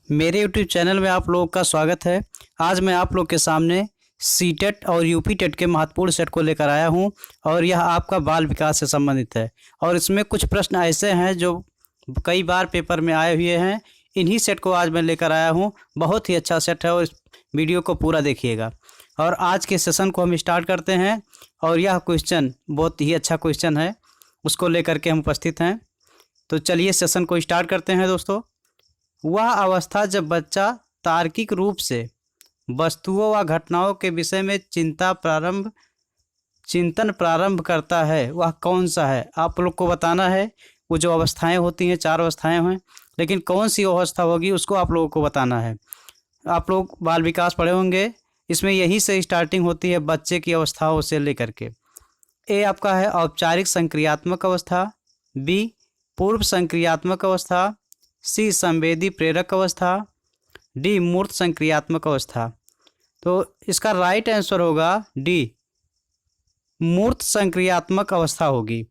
मेरे YouTube channel में आप लोगों का स्वागत है। आज मैं आप लोग के सामने सीटेट और यूपी टेट के महत्वपूर्ण सेट को लेकर आया हूं और यह आपका बाल विकास से संबंधित है और इसमें कुछ प्रश्न ऐसे हैं जो कई बार पेपर में आए हुए हैं। इन्हीं सेट को आज मैं लेकर आया हूं। बहुत ही अच्छा सेट है और इस वीडियो को पूरा देखिएगा। और आज के सेशन को हम स्टार्ट करते हैं और यह क्वेश्चन बहुत ही अच्छा क्वेश्चन है, उसको लेकर के हम उपस्थित हैं। तो चलिए सेशन को स्टार्ट करते हैं दोस्तों। वह अवस्था जब बच्चा तार्किक रूप से वस्तुओं व घटनाओं के विषय में चिंतन प्रारंभ करता है, वह कौन सा है? आप लोग को बताना है। वो जो अवस्थाएं होती हैं, 4 अवस्थाएं हैं, लेकिन कौन सी अवस्था होगी उसको आप लोगों को बताना है। आप लोग बाल विकास पढ़े होंगे, इसमें यही से स्टार्टिंग होती है बच्चे की अवस्थाओं से लेकर के। ए आपका है औपचारिक संक्रियात्मक अवस्था, बी पूर्व संक्रियात्मक अवस्था, सी संवेदी प्रेरक अवस्था, डी मूर्त संक्रियात्मक अवस्था। तो इसका राइट आंसर होगा डी, मूर्त संक्रियात्मक अवस्था होगी।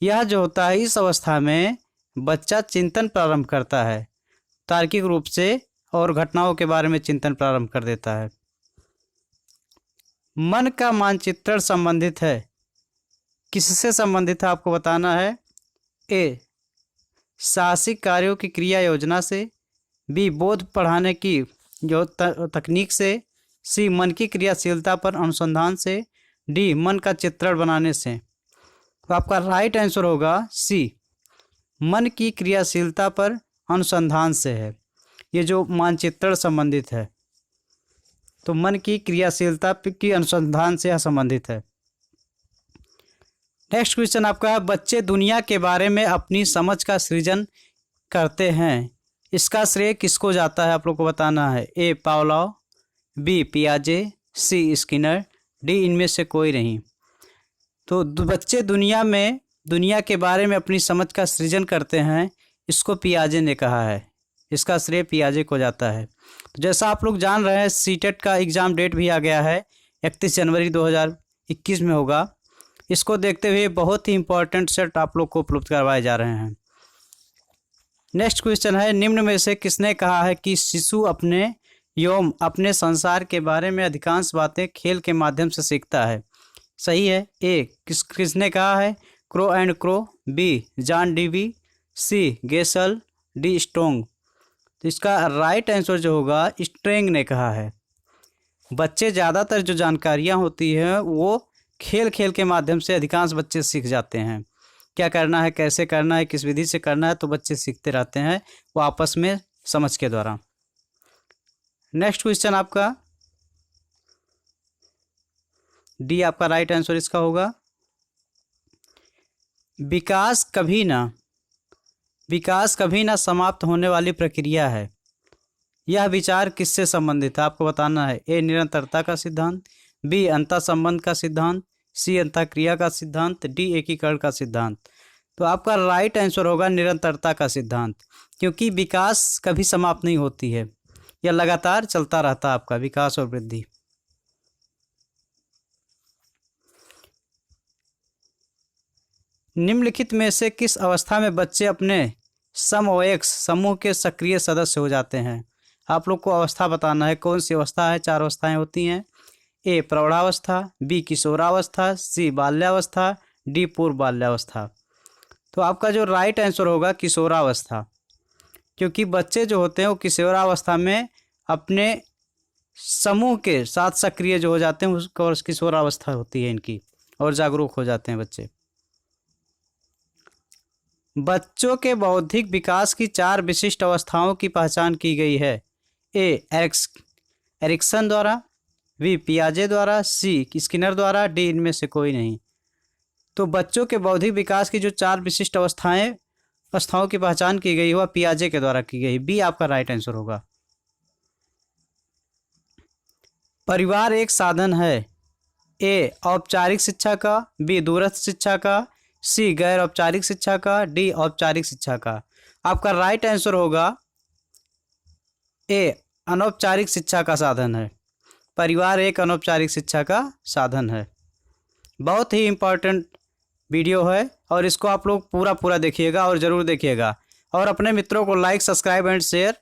यह जो होता है, इस अवस्था में बच्चा चिंतन प्रारंभ करता है तार्किक रूप से और घटनाओं के बारे में चिंतन प्रारंभ कर देता है। मन का मानचित्रण संबंधित है, किससे संबंधित है आपको बताना है। ए साहसिक कार्यों की क्रिया योजना से, बी बोध पढ़ाने की जो तकनीक से, सी मन की क्रियाशीलता पर अनुसंधान से, डी मन का चित्रण बनाने से। तो आपका राइट आंसर होगा सी, मन की क्रियाशीलता पर अनुसंधान से है। ये जो मानचित्रण संबंधित है, तो मन की क्रियाशीलता की अनुसंधान से यह संबंधित है। नेक्स्ट क्वेश्चन आपका है, बच्चे दुनिया के बारे में अपनी समझ का सृजन करते हैं, इसका श्रेय किसको जाता है? आप लोग को बताना है। ए पावलोव, बी पियाजे, सी स्किनर, डी इनमें से कोई नहीं। तो बच्चे दुनिया के बारे में अपनी समझ का सृजन करते हैं, इसको पियाजे ने कहा है, इसका श्रेय पियाजे को जाता है। तो जैसा आप लोग जान रहे हैं, सीटेट का एग्ज़ाम डेट भी आ गया है, 31 जनवरी 2021 में होगा। इसको देखते हुए बहुत ही इंपॉर्टेंट सेट आप लोग को उपलब्ध करवाए जा रहे हैं। नेक्स्ट क्वेश्चन है, निम्न में से किसने कहा है कि शिशु अपने संसार के बारे में अधिकांश बातें खेल के माध्यम से सीखता है? सही है। ए किसने कहा है? Crow and Crow, B John Dewey, C Gesell, D Strong. तो इसका राइट आंसर जो होगा स्ट्रेंग ने कहा है। बच्चे ज़्यादातर जो जानकारियाँ होती हैं वो खेल के माध्यम से अधिकांश बच्चे सीख जाते हैं। क्या करना है, कैसे करना है, किस विधि से करना है, तो बच्चे सीखते रहते हैं वो आपस में समझ के द्वारा। नेक्स्ट क्वेश्चन आपका डी, आपका राइट आंसर इसका होगा। विकास कभी ना समाप्त होने वाली प्रक्रिया है, यह विचार किससे संबंधित है? आपको बताना है। ए निरंतरता का सिद्धांत, बी अंतः संबंध का सिद्धांत, सी अंतःक्रिया का सिद्धांत, डी एकीकरण का सिद्धांत। तो आपका राइट आंसर होगा निरंतरता का सिद्धांत, क्योंकि विकास कभी समाप्त नहीं होती है, यह लगातार चलता रहता है आपका विकास और वृद्धि। निम्नलिखित में से किस अवस्था में बच्चे अपने समवयस्क समूह के सक्रिय सदस्य हो जाते हैं? आप लोग को अवस्था बताना है, कौन सी अवस्था है। 4 अवस्थाएं होती हैं। ए प्रौढ़ावस्था, बी किशोरावस्था, सी बाल्यावस्था, डी पूर्व बाल्यावस्था। तो आपका जो राइट आंसर होगा किशोरावस्था, क्योंकि बच्चे जो होते हैं वो किशोरावस्था में अपने समूह के साथ सक्रिय जो हो जाते हैं, उसको किशोरावस्था होती है इनकी, और जागरूक हो जाते हैं बच्चे। बच्चों के बौद्धिक विकास की 4 विशिष्ट अवस्थाओं की पहचान की गई है। ए एरिक्सन द्वारा, बी पियाजे द्वारा, सी स्किनर द्वारा, डी इनमें से कोई नहीं। तो बच्चों के बौद्धिक विकास की जो 4 विशिष्ट अवस्थाओं की पहचान की गई वह पियाजे के द्वारा की गई। बी आपका राइट आंसर होगा। परिवार एक साधन है। ए औपचारिक शिक्षा का, बी दूरस्थ शिक्षा का, सी गैर औपचारिक शिक्षा का, डी औपचारिक शिक्षा का। आपका राइट आंसर होगा ए अनौपचारिक शिक्षा का साधन है। परिवार एक अनौपचारिक शिक्षा का साधन है। बहुत ही इम्पोर्टेंट वीडियो है और इसको आप लोग पूरा देखिएगा और ज़रूर देखिएगा और अपने मित्रों को लाइक, सब्सक्राइब एंड शेयर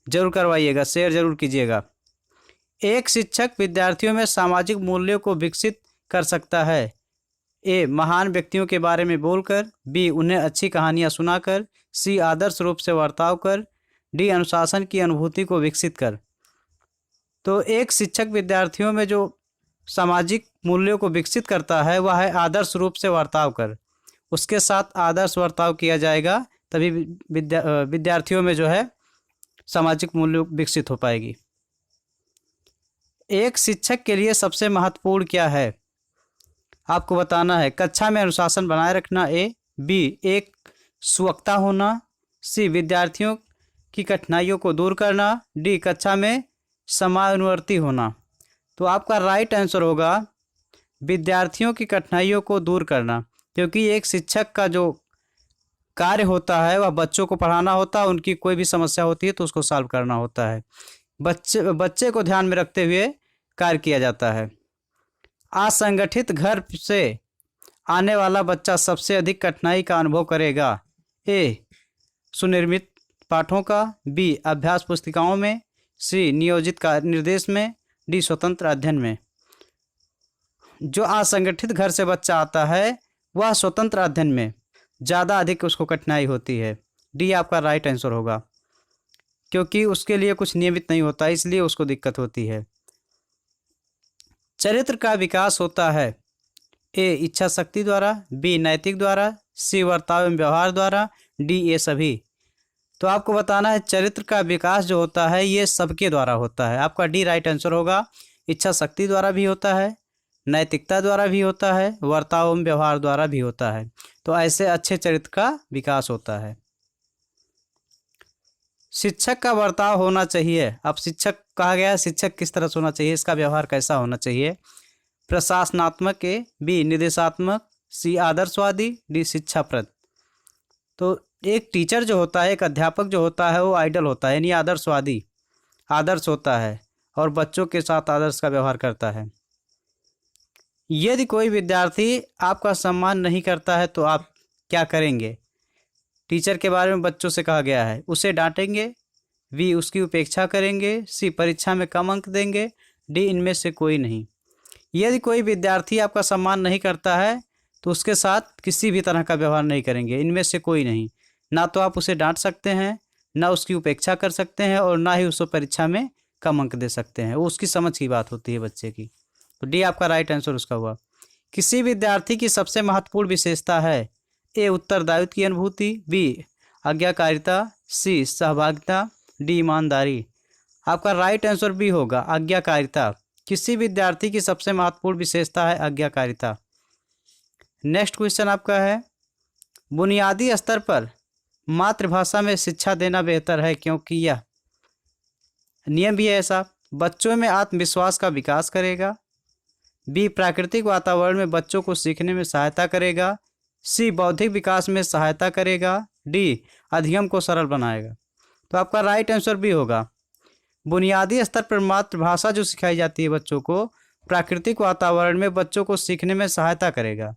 जरूर करवाइएगा, शेयर जरूर कीजिएगा। एक शिक्षक विद्यार्थियों में सामाजिक मूल्यों को विकसित कर सकता है। ए, महान व्यक्तियों के बारे में बोलकर। बी, उन्हें अच्छी कहानियाँ सुनाकर। सी, आदर्श रूप से बर्ताव कर। डी, अनुशासन की अनुभूति को विकसित कर। तो एक शिक्षक विद्यार्थियों में जो सामाजिक मूल्यों को विकसित करता है वह है आदर्श रूप से बर्ताव कर। उसके साथ आदर्श बर्ताव किया जाएगा तभी विद्यार्थियों में जो है सामाजिक मूल्य विकसित हो पाएगी। एक शिक्षक के लिए सबसे महत्वपूर्ण क्या है आपको बताना है। कक्षा में अनुशासन बनाए रखना ए। बी, एक सुवक्ता होना। सी, विद्यार्थियों की कठिनाइयों को दूर करना। डी, कक्षा में समानुवर्ती होना। तो आपका राइट आंसर होगा विद्यार्थियों की कठिनाइयों को दूर करना, क्योंकि एक शिक्षक का जो कार्य होता है वह बच्चों को पढ़ाना होता है। उनकी कोई भी समस्या होती है तो उसको सॉल्व करना होता है। बच्चे को ध्यान में रखते हुए कार्य किया जाता है। असंगठित घर से आने वाला बच्चा सबसे अधिक कठिनाई का अनुभव करेगा। ए, सुनिर्मित पाठों का। बी, अभ्यास पुस्तिकाओं में। सी, नियोजित निर्देश में। डी, स्वतंत्र अध्ययन में। जो असंगठित घर से बच्चा आता है वह स्वतंत्र अध्ययन में ज़्यादा अधिक उसको कठिनाई होती है। डी आपका राइट आंसर होगा, क्योंकि उसके लिए कुछ नियमित नहीं होता, इसलिए उसको दिक्कत होती है। चरित्र का विकास होता है ए, इच्छा शक्ति द्वारा। बी, नैतिक द्वारा। सी, वर्ताव एवं व्यवहार द्वारा। डी, ये सभी। तो आपको बताना है चरित्र का विकास जो होता है ये सबके द्वारा होता है। आपका डी राइट आंसर होगा। इच्छा शक्ति द्वारा भी होता है, नैतिकता द्वारा भी होता है, वर्ताव एवं व्यवहार द्वारा भी होता है। तो ऐसे अच्छे चरित्र का विकास होता है। शिक्षक का बर्ताव होना चाहिए। अब शिक्षक कहा गया, शिक्षक किस तरह से होना चाहिए, इसका व्यवहार कैसा होना चाहिए। प्रशासनात्मक ए। बी, निर्देशात्मक। सी, आदर्शवादी। डी, शिक्षाप्रद। तो एक टीचर जो होता है, एक अध्यापक जो होता है वो आइडल होता है, यानी आदर्शवादी, आदर्श होता है और बच्चों के साथ आदर्श का व्यवहार करता है। यदि कोई विद्यार्थी आपका सम्मान नहीं करता है तो आप क्या करेंगे। टीचर के बारे में बच्चों से कहा गया है। उसे डांटेंगे। बी, उसकी उपेक्षा करेंगे। सी, परीक्षा में कम अंक देंगे। डी, इनमें से कोई नहीं। यदि कोई विद्यार्थी आपका सम्मान नहीं करता है तो उसके साथ किसी भी तरह का व्यवहार नहीं करेंगे, इनमें से कोई नहीं। ना तो आप उसे डांट सकते हैं, ना उसकी उपेक्षा कर सकते हैं और ना ही उसको परीक्षा में कम अंक दे सकते हैं। वो उसकी समझ की बात होती है बच्चे की। तो डी आपका राइट आंसर उसका हुआ। किसी विद्यार्थी की सबसे महत्वपूर्ण विशेषता है ए, उत्तरदायित्व की अनुभूति। बी, आज्ञाकारिता। सी, सहभागिता। डी, ईमानदारी। आपका राइट आंसर बी होगा, आज्ञाकारिता। किसी विद्यार्थी की सबसे महत्वपूर्ण विशेषता है आज्ञाकारिता। नेक्स्ट क्वेश्चन आपका है, बुनियादी स्तर पर मातृभाषा में शिक्षा देना बेहतर है क्योंकि यह नियम भी है ऐसा। बच्चों में आत्मविश्वास का विकास करेगा। बी, प्राकृतिक वातावरण में बच्चों को सीखने में सहायता करेगा। सी, बौद्धिक विकास में सहायता करेगा। डी, अधिगम को सरल बनाएगा। तो आपका राइट आंसर भी होगा, बुनियादी स्तर पर मातृभाषा जो सिखाई जाती है बच्चों को, प्राकृतिक वातावरण में बच्चों को सीखने में सहायता करेगा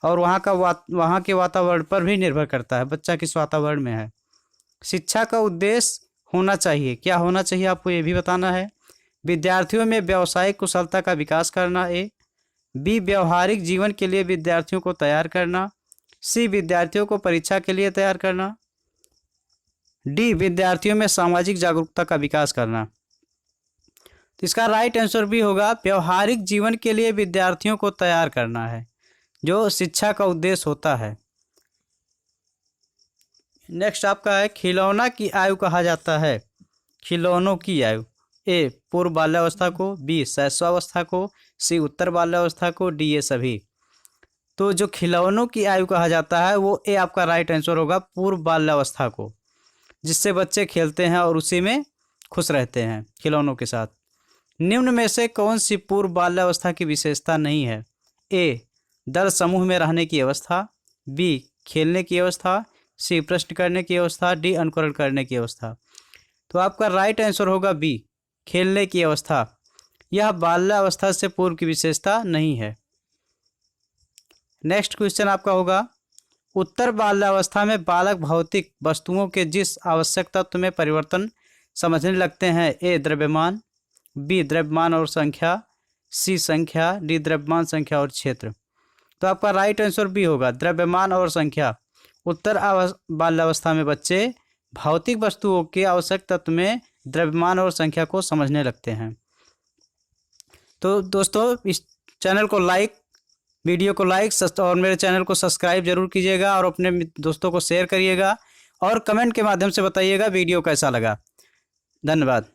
और वहाँ के वातावरण पर भी निर्भर करता है बच्चा किस वातावरण में है। शिक्षा का उद्देश्य होना चाहिए, क्या होना चाहिए आपको ये भी बताना है। विद्यार्थियों में व्यावसायिक कुशलता का विकास करना ए। बी, व्यवहारिक जीवन के लिए विद्यार्थियों को तैयार करना। सी, विद्यार्थियों को परीक्षा के लिए तैयार करना। डी, विद्यार्थियों में सामाजिक जागरूकता का विकास करना। तो इसका राइट आंसर भी होगा, व्यवहारिक जीवन के लिए विद्यार्थियों को तैयार करना है, जो शिक्षा का उद्देश्य होता है। नेक्स्ट आपका है, खिलौना की आयु कहा जाता है। खिलौनों की आयु ए, पूर्व बाल्यावस्था को। बी, शैशवावस्था को। सी, उत्तर बाल्यावस्था को। डी, ये सभी। तो जो खिलौनों की आयु कहा जाता है वो ए आपका राइट आंसर होगा, पूर्व बाल्यावस्था को, जिससे बच्चे खेलते हैं और उसी में खुश रहते हैं खिलौनों के साथ। निम्न में से कौन सी पूर्व बाल्यावस्था की विशेषता नहीं है। ए, दल समूह में रहने की अवस्था। बी, खेलने की अवस्था। सी, प्रश्न करने की अवस्था। डी, अनुकरण करने की अवस्था। तो आपका राइट आंसर होगा बी, खेलने की अवस्था। यह बाल्यावस्था से पूर्व की विशेषता नहीं है। नेक्स्ट क्वेश्चन आपका होगा, उत्तर बाल्यावस्था में बालक भौतिक वस्तुओं के जिस आवश्यक तत्व में परिवर्तन समझने लगते हैं। ए द्रव्यमान, बी द्रव्यमान और संख्या, सी संख्या, डी द्रव्यमान, संख्या और क्षेत्र। तो आपका राइट आंसर बी होगा, द्रव्यमान और संख्या। उत्तर बाल्यावस्था में बच्चे भौतिक वस्तुओं के आवश्यक तत्व में द्रव्यमान और संख्या को समझने लगते हैं। तो दोस्तों इस चैनल को लाइक, वीडियो को लाइक और मेरे चैनल को सब्सक्राइब जरूर कीजिएगा और अपने दोस्तों को शेयर करिएगा और कमेंट के माध्यम से बताइएगा वीडियो कैसा लगा। धन्यवाद।